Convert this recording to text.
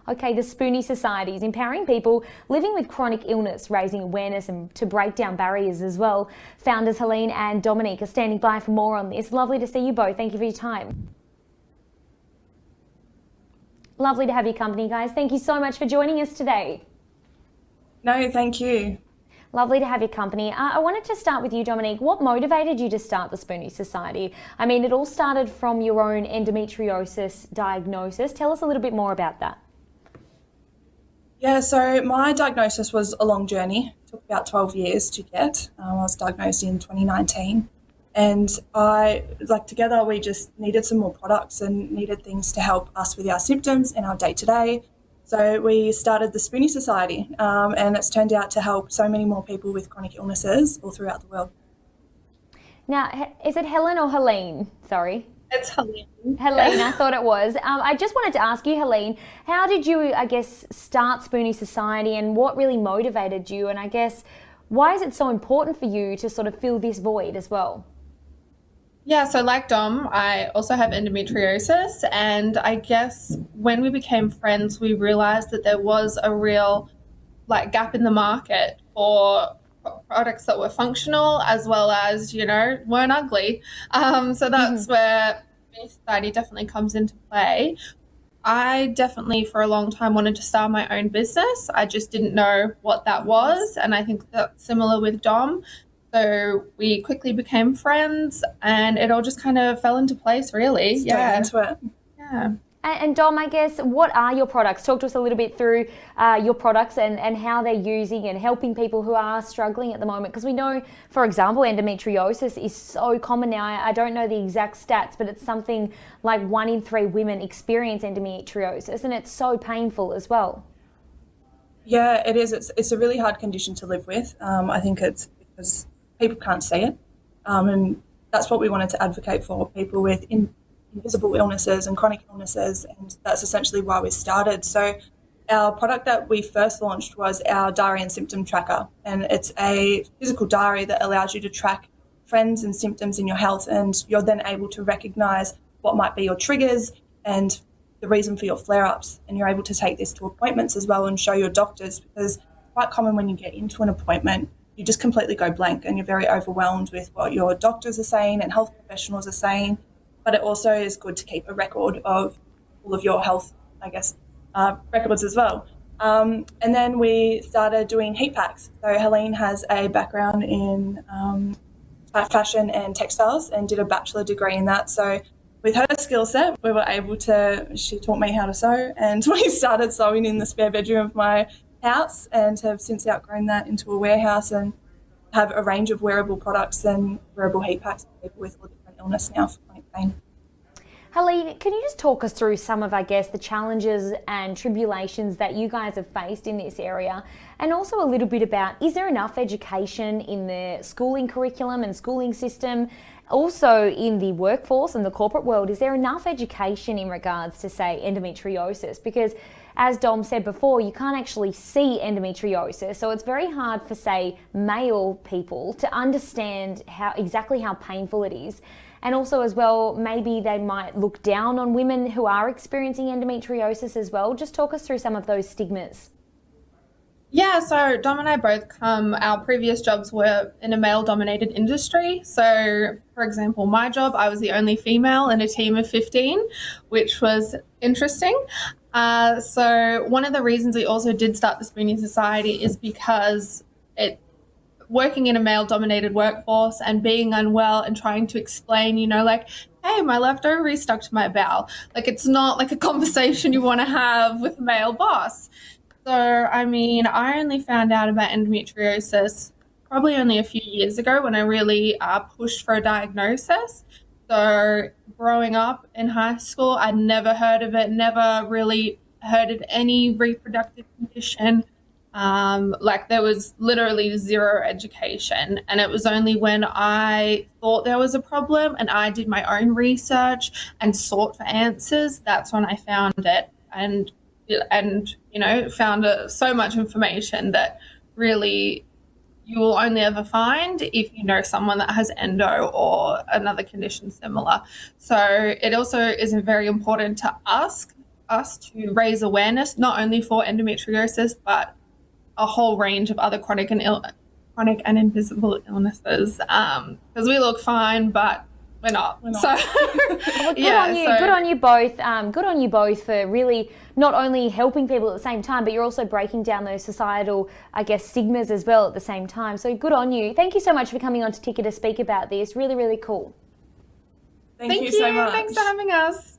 Okay, the Spoonie Society is empowering people living with chronic illness, raising awareness and to break down barriers as well. Founders Helene and Dominique are standing by for more on this. Lovely to see you both. Thank you for your time. Lovely to have your company, guys. Thank you so much for joining us today. No, thank you. Lovely to have your company. I wanted to start with you, Dominique. What motivated you to start the Spoonie Society? I mean, it all started from your own endometriosis diagnosis. Tell us a little bit more about that. Yeah, so my diagnosis was a long journey. It took about 12 years to get. I was diagnosed in 2019. And together we just needed some more products and needed things to help us with our symptoms and our day-to-day. So we started the Spoonie Society, and it's turned out to help so many more people with chronic illnesses all throughout the world. Now, is it Helen or Helene? Sorry. It's Helene. Helene, I thought it was. I just wanted to ask you, Helene, how did you, start Spoonie Society and what really motivated you? And I guess, why is it so important for you to sort of fill this void as well? Yeah, so like Dom, I also have endometriosis, and I guess when we became friends, we realized that there was a real gap in the market for products that were functional as well as, weren't ugly. So that's where Spoonie Society definitely comes into play. I definitely for a long time wanted to start my own business. I just didn't know what that was, and I think that's similar with Dom. So we quickly became friends and it all just kind of fell into place, really. Straight into it. Yeah. And Dom, I guess, what are your products? Talk to us a little bit through your products and how they're using and helping people who are struggling at the moment. Because we know, for example, endometriosis is so common now. I don't know the exact stats, but it's something like 1 in 3 women experience endometriosis, and it's so painful as well. Yeah, it is. It's a really hard condition to live with. I think it's because people can't see it. And that's what we wanted to advocate for, people with invisible illnesses and chronic illnesses, and that's essentially why we started. So our product that we first launched was our diary and symptom tracker, and it's a physical diary that allows you to track trends and symptoms in your health, and you're then able to recognise what might be your triggers and the reason for your flare-ups, and you're able to take this to appointments as well and show your doctors, because it's quite common when you get into an appointment you just completely go blank and you're very overwhelmed with what your doctors are saying and health professionals are saying. But it also is good to keep a record of all of your health, records as well. And then we started doing heat packs. So Helene has a background in fashion and textiles and did a bachelor degree in that. So with her skill set, we were able to, she taught me how to sew, and we started sewing in the spare bedroom of my house and have since outgrown that into a warehouse and have a range of wearable products and wearable heat packs for people with all different illness now for chronic pain. Helene, can you just talk us through some of, the challenges and tribulations that you guys have faced in this area, and also a little bit about, is there enough education in the schooling curriculum and schooling system, also in the workforce and the corporate world? Is there enough education in regards to, say, endometriosis? Because as Dom said before, you can't actually see endometriosis, so it's very hard for, say, male people to understand exactly how painful it is. And also as well, maybe they might look down on women who are experiencing endometriosis as well. Just talk us through some of those stigmas. Yeah, so Dom and I both our previous jobs were in a male-dominated industry. So, for example, my job, I was the only female in a team of 15, which was interesting. So one of the reasons we also did start the Spoonie Society is because working in a male-dominated workforce and being unwell and trying to explain, hey, my left ovary stuck to my bowel. It's not like a conversation you want to have with a male boss. So, I only found out about endometriosis probably only a few years ago when I really pushed for a diagnosis. So growing up in high school, I'd never heard of it, never really heard of any reproductive condition. There was literally zero education. And it was only when I thought there was a problem and I did my own research and sought for answers, that's when I found it and found so much information that really you will only ever find if you know someone that has endo or another condition similar. So it also is very important to ask us to raise awareness, not only for endometriosis, but a whole range of other chronic and invisible illnesses. Because we look fine, but we're not. So, well, good on you. Good on you both. Good on you both for really not only helping people at the same time, but you're also breaking down those societal, I guess, stigmas as well at the same time. So good on you. Thank you so much for coming on to Ticker to speak about this. Really, really cool. Thank you so much. Thanks for having us.